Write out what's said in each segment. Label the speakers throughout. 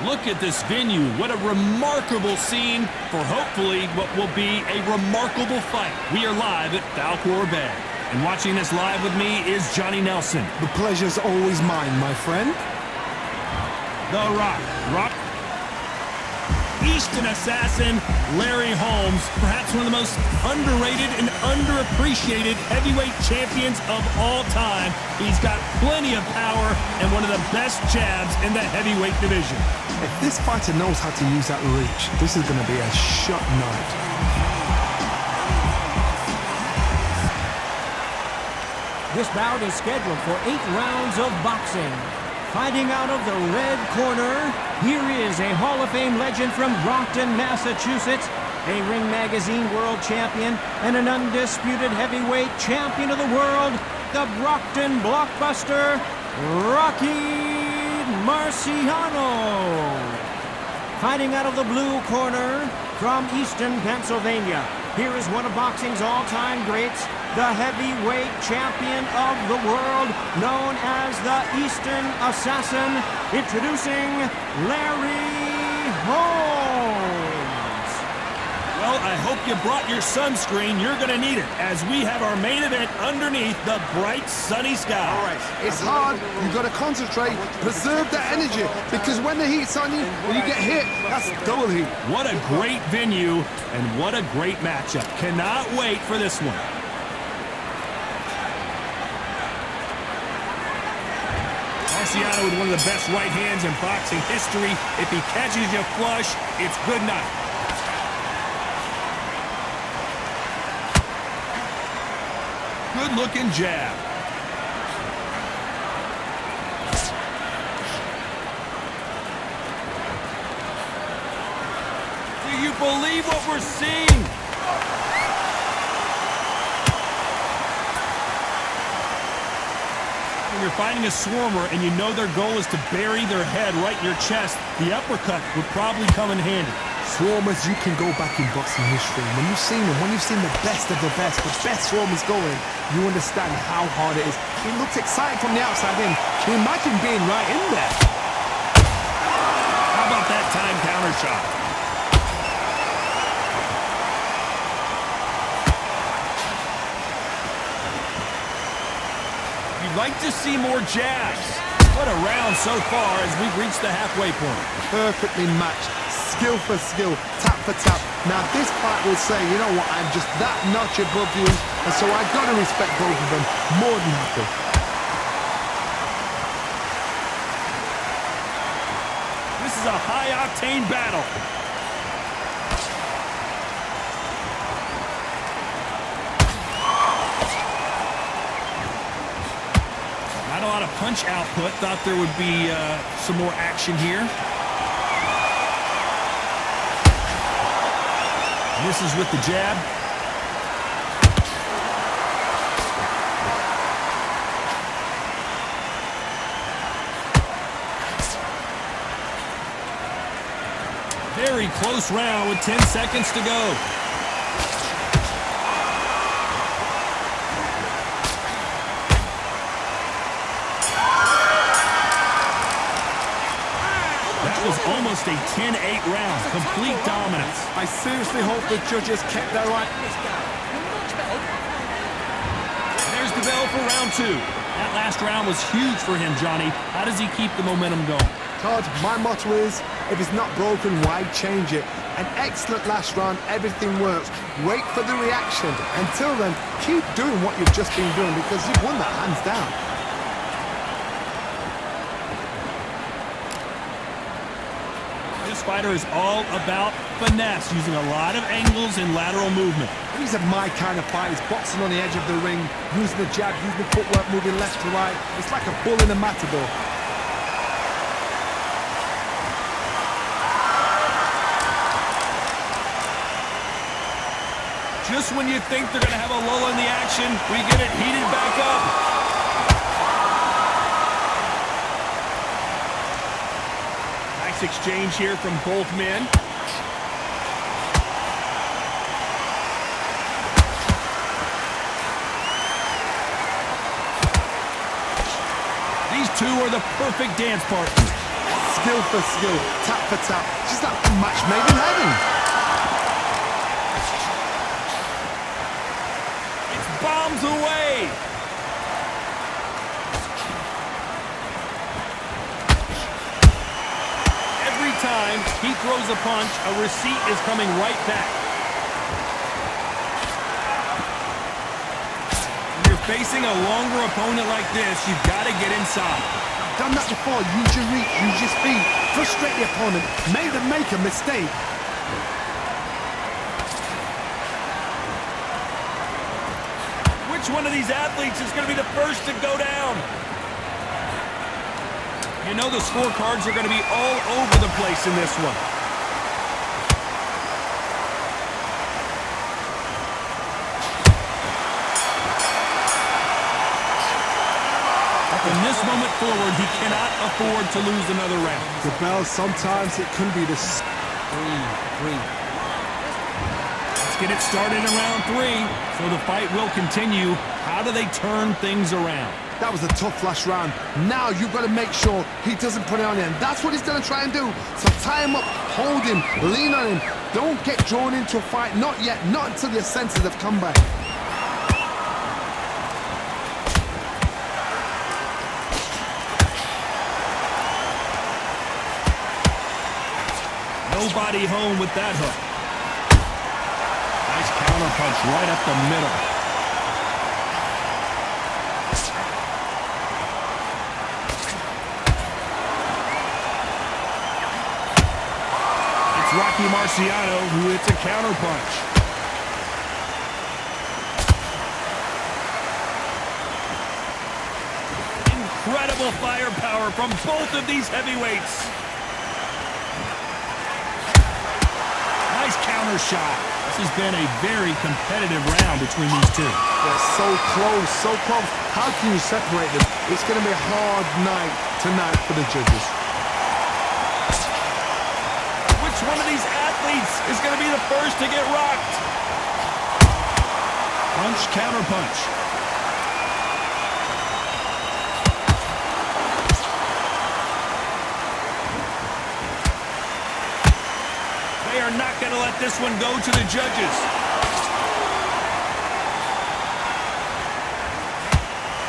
Speaker 1: Look at this venue. What a remarkable scene for hopefully what will be a remarkable fight. We are live at Falkor Bay. And watching this live with me is Johnny Nelson.
Speaker 2: The pleasure's always mine, my friend.
Speaker 1: The Rock. Eastern Assassin, Larry Holmes, perhaps one of the most underrated and underappreciated heavyweight champions of all time. He's got plenty of power and one of the best jabs in the heavyweight division.
Speaker 2: If this fighter knows how to use that reach, this is going to be a shot night.
Speaker 3: This bout is scheduled for 8 rounds of boxing. Fighting out of the red corner, here is a Hall of Fame legend from Brockton, Massachusetts, a Ring Magazine world champion, and an undisputed heavyweight champion of the world, the Brockton blockbuster, Rocky Marciano. Fighting out of the blue corner, from Easton, Pennsylvania, here is one of boxing's all-time greats, the heavyweight champion of the world, known as the Eastern Assassin, introducing Larry Holmes.
Speaker 1: Well, I hope you brought your sunscreen. You're going to need it, as we have our main event underneath the bright, sunny sky.
Speaker 2: All right, it's hard. You've got to concentrate, preserve that energy, because when the heat's on you, when you get hit, that's double heat.
Speaker 1: What a great venue, and what a great matchup. Cannot wait for this one. Marciano with one of the best right hands in boxing history. If he catches you flush, it's good night. Good-looking jab. Do you believe what we're seeing? When you're fighting a swarmer and you know their goal is to bury their head right in your chest, the uppercut would probably come in handy.
Speaker 2: Swarmers, you can go back in boxing history. When you've seen them, when you've seen the best of the best swarmers going, you understand how hard it is. It looks exciting from the outside in. Can you imagine being right in there?
Speaker 1: How about that time counter shot? You'd like to see more jabs. What a round so far as we've reached the halfway point.
Speaker 2: Perfectly matched. Skill for skill, tap for tap. Now this fight will say, you know what, I'm just that notch above you, and so I've got to respect both of them more than happy.
Speaker 1: This is a high-octane battle. Not a lot of punch output. Thought there would be some more action here. Misses with the jab. Very close round with 10 seconds to go. Was almost a 10-8 round. Complete dominance.
Speaker 2: I seriously hope the judges kept their eye.
Speaker 1: There's the bell for round 2. That last round was huge for him, Johnny. How does he keep the momentum going?
Speaker 2: Todd, my motto is, if it's not broken, why change it? An excellent last round, everything works. Wait for the reaction. Until then, keep doing what you've just been doing, because you've won that hands down.
Speaker 1: This fighter is all about finesse, using a lot of angles and lateral movement.
Speaker 2: These are my kind of fighters, boxing on the edge of the ring, using the jab, using the footwork, moving left to right. It's like a bull in a matador.
Speaker 1: Just when you think they're going to have a lull in the action, we get it heated back up. Exchange here from both men. two are the perfect dance partners.
Speaker 2: Skill for skill, tap for tap. Just like a match made in heaven.
Speaker 1: It's bombs away. Every time he throws a punch, a receipt is coming right back. When you're facing a longer opponent like this, you've got to get inside.
Speaker 2: Done that before. Use your reach, use your speed. Frustrate the opponent. Make them make a mistake.
Speaker 1: Which one of these athletes is going to be the first to go down? You know the scorecards are going to be all over the place in this one. From this moment forward, he cannot afford to lose another round.
Speaker 2: The bell, sometimes it can be the...
Speaker 3: Three.
Speaker 1: Let's get it started in round 3, so the fight will continue. How do they turn things around?
Speaker 2: That was a tough last round. Now you've got to make sure he doesn't put it on him. That's what he's going to try and do. So tie him up, hold him, lean on him. Don't get drawn into a fight. Not yet. Not until your senses have come back.
Speaker 1: Nobody home with that hook. Nice counter punch right up the middle. It's Rocky Marciano who hits a counter punch. Incredible firepower from both of these heavyweights. Nice counter shot. This has been a very competitive round between these two.
Speaker 2: They're so close, so close. How can you separate them? It's going to be a hard night tonight for the judges.
Speaker 1: Which one of these athletes is going to be the first to get rocked? Punch, counter punch. They are not going to let this one go to the judges.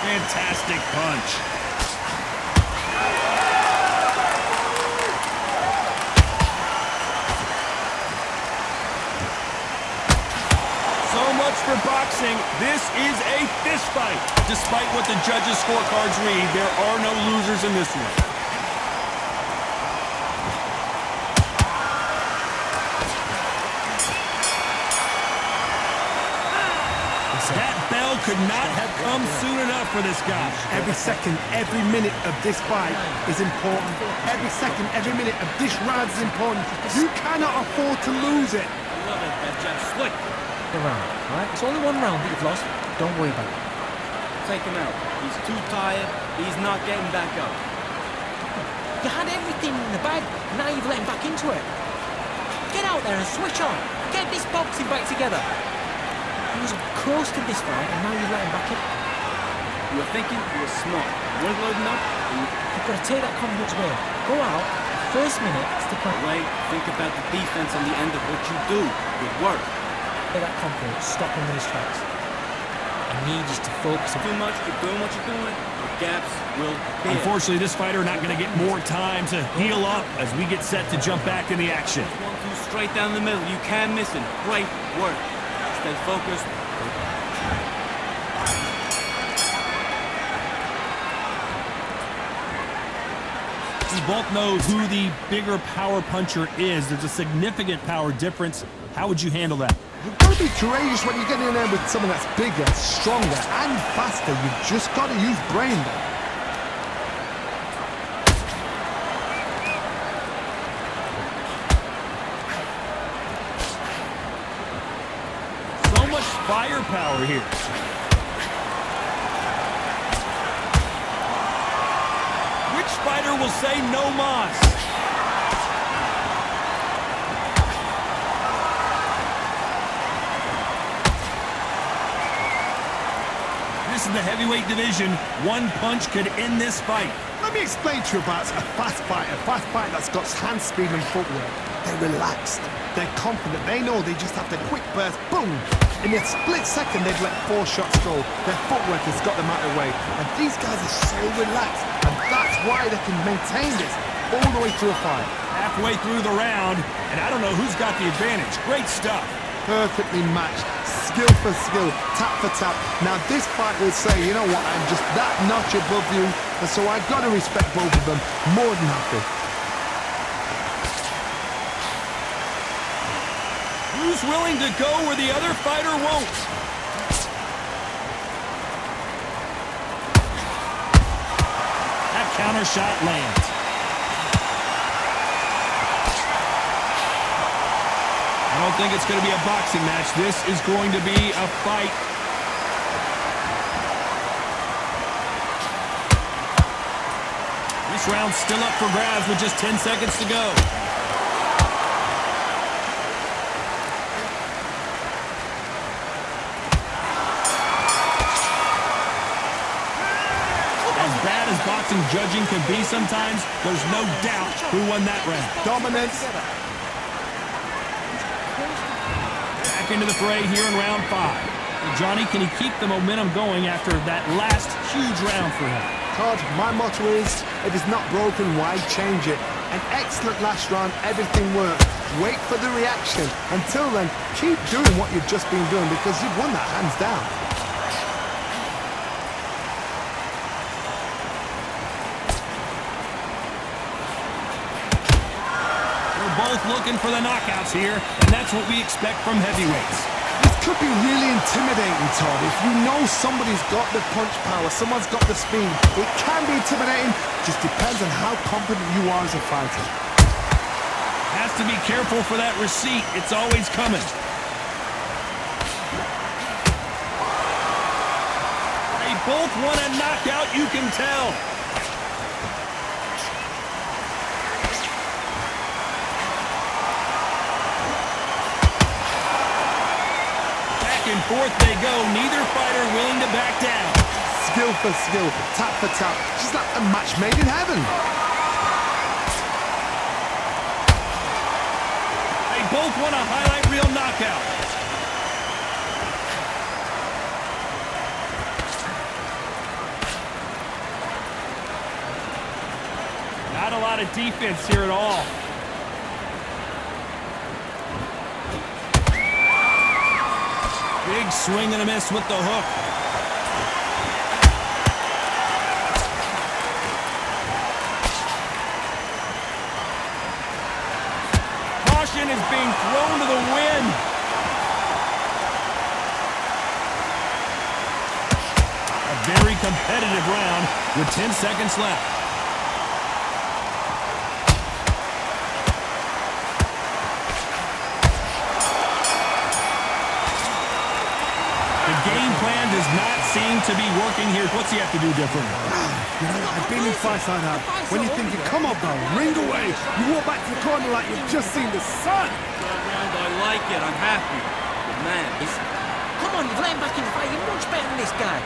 Speaker 1: Fantastic punch. So much for boxing. This is a fist fight. Despite what the judges' scorecards read, there are no losers in this one. That bell could not have come soon enough for this guy.
Speaker 2: Every second, every minute of this fight is important. Every second, every minute of this round is important. You cannot afford to lose it.
Speaker 4: I love it, that jab slick.
Speaker 3: The round, all right? It's only one round that you've lost. Don't worry about it.
Speaker 4: Take him out. He's too tired. He's not getting back up.
Speaker 3: You had everything in the bag. Now you've let him back into it. Get out there and switch on. Get this boxing back together. He was close to this fight, and now you let him back in.
Speaker 4: You were thinking, you were smart. You weren't loading up.
Speaker 3: You've got to take that confidence away. Go out, first minute, stick on.
Speaker 4: Wait, think about the defense on the end of what you do. Good work.
Speaker 3: Get that confidence, stop him in his tracks. I need you to focus on...
Speaker 4: Too much, keep doing what you're doing. The gaps will be.
Speaker 1: Unfortunately, this fighter not going to get more time to heal up as we get set to jump back in the action.
Speaker 4: 1-2 straight down the middle. You can't miss him. Great work. Stay focused.
Speaker 1: We both know who the bigger power puncher is. There's a significant power difference. How would you handle that?
Speaker 2: You've got to be courageous when you get in there with someone that's bigger, stronger, and faster. You've just got to use brain there.
Speaker 1: So much firepower here. Which fighter will say no mas? This This is the heavyweight division. One punch could end this fight.
Speaker 2: Let me explain to you about a fast fight that's got hand speed and footwork. They're relaxed. They're confident. They know they just have to quick burst, boom. In a split second, they've let 4 shots go. Their footwork has got them out of the way. And these guys are so relaxed. And that's why they can maintain this all the way through a fight.
Speaker 1: Halfway through the round, and I don't know who's got the advantage. Great stuff.
Speaker 2: Perfectly matched. Skill for skill, tap for tap. Now this fight will say, you know what, I'm just that notch above you. And so I've got to respect both of them more than happy.
Speaker 1: Who's willing to go where the other fighter won't? That counter shot lands. I don't think it's going to be a boxing match. This is going to be a fight. This round's still up for grabs with just 10 seconds to go. Boxing judging can be sometimes, there's no doubt who won that round.
Speaker 2: Dominance.
Speaker 1: Back into the fray here in round 5. Johnny, can he keep the momentum going after that last huge round for him?
Speaker 2: Todd, my motto is, if it's not broken, why change it? An excellent last round, everything worked. Wait for the reaction. Until then, keep doing what you've just been doing because you've won that hands down.
Speaker 1: Both looking for the knockouts here, and that's what we expect from heavyweights.
Speaker 2: This could be really intimidating, Todd. If you know somebody's got the punch power, someone's got the speed, it can be intimidating. Just depends on how confident you are as a fighter.
Speaker 1: Has to be careful for that receipt. It's always coming. They both want a knockout, you can tell. And forth they go, neither fighter willing to back down.
Speaker 2: Skill for skill, tap for tap, just like a match made in heaven.
Speaker 1: They both want a highlight reel knockout. Not a lot of defense here at all. Big swing and a miss with the hook. Caution is being thrown to the wind. A very competitive round with 10 seconds left. Does not seem to be working here. What's he have to do different?
Speaker 2: You know, I've been in fights like that. When you're thinking, come on, bro, ring away. You walk back to the corner like you've just seen the sun.
Speaker 4: I like it. I'm happy. But man,
Speaker 5: come on, you've let him back in the fight. You're much better than this guy.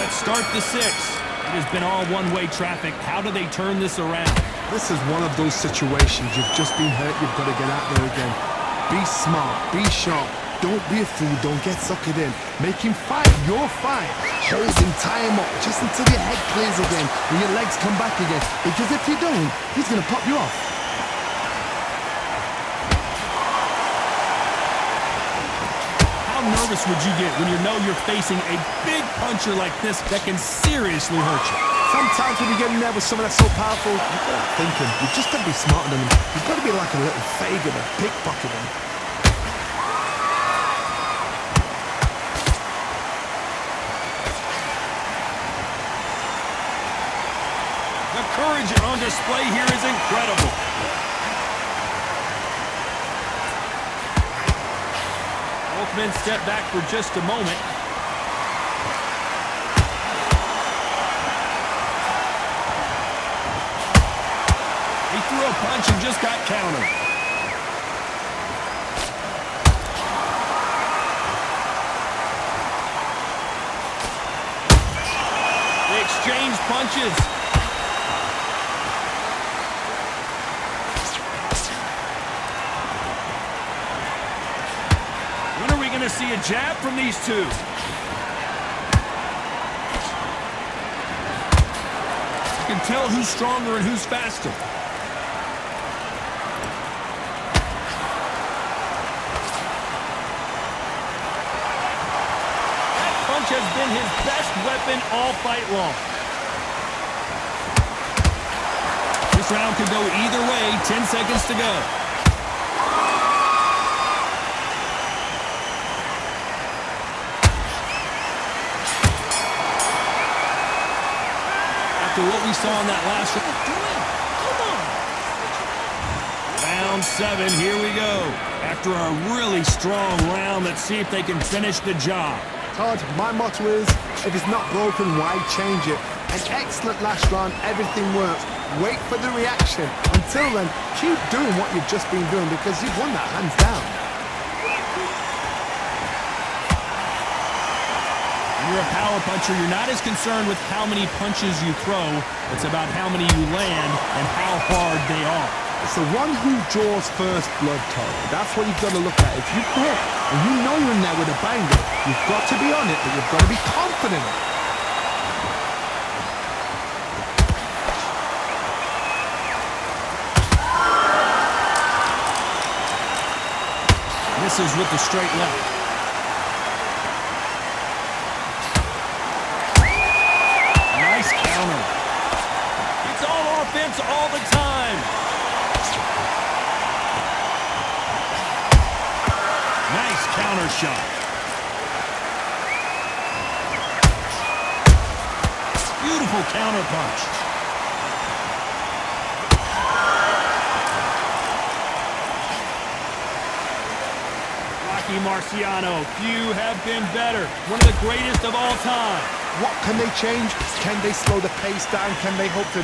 Speaker 1: Let's start the 6th. It has been all one-way traffic. How do they turn this around?
Speaker 2: This is one of those situations. You've just been hurt. You've got to get out there again. Be smart. Be sharp. Don't be a fool, don't get suckered in. Make him fight your fight. Hold him, tie him up, just until your head clears again and your legs come back again. Because if you don't, he's going to pop you off.
Speaker 1: How nervous would you get when you know you're facing a big puncher like this that can seriously hurt you?
Speaker 2: Sometimes when you get in there with someone that's so powerful, you've got to think him. You've just got to be smarter than him. You've got to be like a little faggot, a pickpocket him.
Speaker 1: Courage on display here is incredible. Both men step back for just a moment. He threw a punch and just got countered. exchange punches. When are we going to see a jab from these two? You can tell who's stronger and who's faster. Has been his best weapon all fight long. This round could go either way. 10 seconds to go. After what we saw in that last round, round 7, here we go. After a really strong round, let's see if they can finish the job.
Speaker 2: Todd, my motto is, if it's not broken, why change it? An excellent last round, everything works. Wait for the reaction. Until then, keep doing what you've just been doing because you've won that hands down.
Speaker 1: When you're a power puncher, you're not as concerned with how many punches you throw. It's about how many you land and how hard they are.
Speaker 2: It's the one who draws first blood, Todd. That's what you've got to look at. If you hit and you know you're in there with a banger, you've got to be on it, but you've got to be confident.
Speaker 1: Misses with the straight left. Nice counter. It's all offense all the time. Nice counter shot. Beautiful counter punch. Rocky Marciano, few have been better. One of the greatest of all time.
Speaker 2: What can they change? Can they slow the pace down? Can they hope to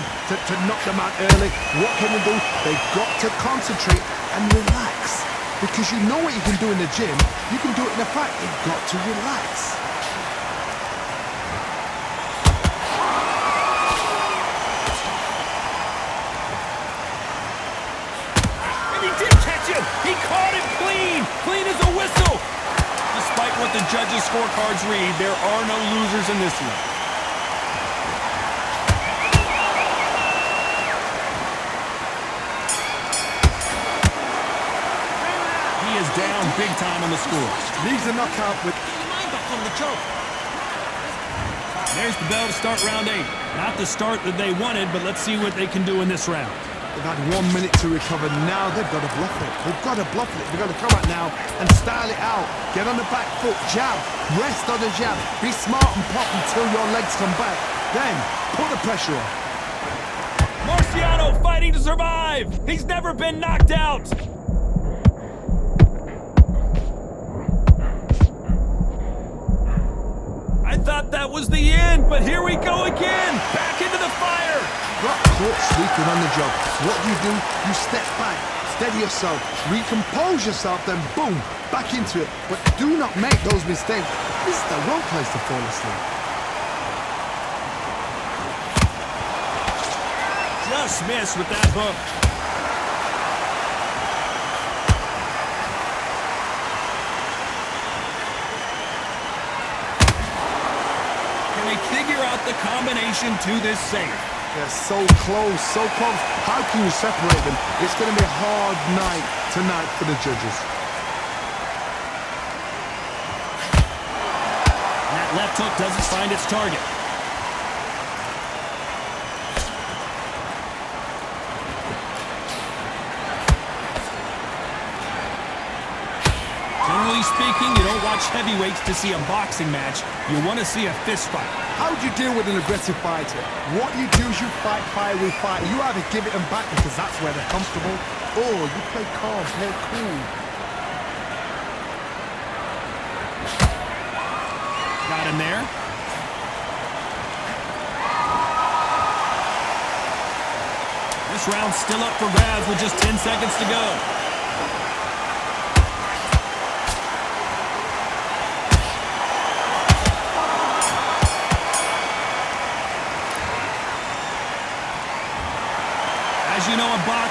Speaker 2: knock them out early? What can they do? They've got to concentrate and relax. Because you know what you can do in the gym, you can do it in the fight. You've got to relax.
Speaker 1: And he did catch him! He caught him clean! Clean as a whistle! Despite what the judges' scorecards read, there are no losers in this one. Down big time on the score.
Speaker 2: Leaves a knockout with...
Speaker 5: Get your mind back on the job.
Speaker 1: There's the bell to start round 8. Not the start that they wanted, but let's see what they can do in this round.
Speaker 2: They've had 1 minute to recover. Now they've got to bluff it. They've got to bluff it. They've got to come out now and style it out. Get on the back foot, jab, rest on the jab. Be smart and pop until your legs come back. Then put the pressure on.
Speaker 1: Marciano fighting to survive. He's never been knocked out. I thought that was the end, but here we go again. Back into the fire.
Speaker 2: Got caught sleeping on the job. What do? You step back, steady yourself, recompose yourself, then boom, back into it. But do not make those mistakes. This is the wrong place to fall asleep.
Speaker 1: Just missed with that hook. Figure out the combination to this safe.
Speaker 2: They're so close, so close. How can you separate them? It's going to be a hard night tonight for the judges.
Speaker 1: And that left hook doesn't find its target. Generally speaking, you don't watch heavyweights to see a boxing match. You want to see a fist fight.
Speaker 2: How do you deal with an aggressive fighter? What you do is you fight fire with fire. You either give it them back because that's where they're comfortable, or you play calm, play cool.
Speaker 1: Got him there. This round's still up for grabs with just 10 seconds to go.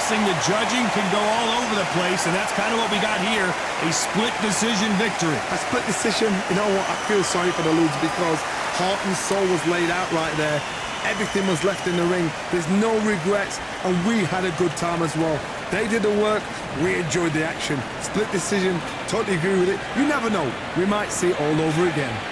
Speaker 1: boxing, the judging can go all over the place, and that's kind of what we got here, a split decision victory.
Speaker 2: A split decision, you know what, I feel sorry for the Ludes because heart and soul was laid out right there. Everything was left in the ring. There's no regrets, and we had a good time as well. They did the work, we enjoyed the action. Split decision, totally agree with it. You never know, we might see it all over again.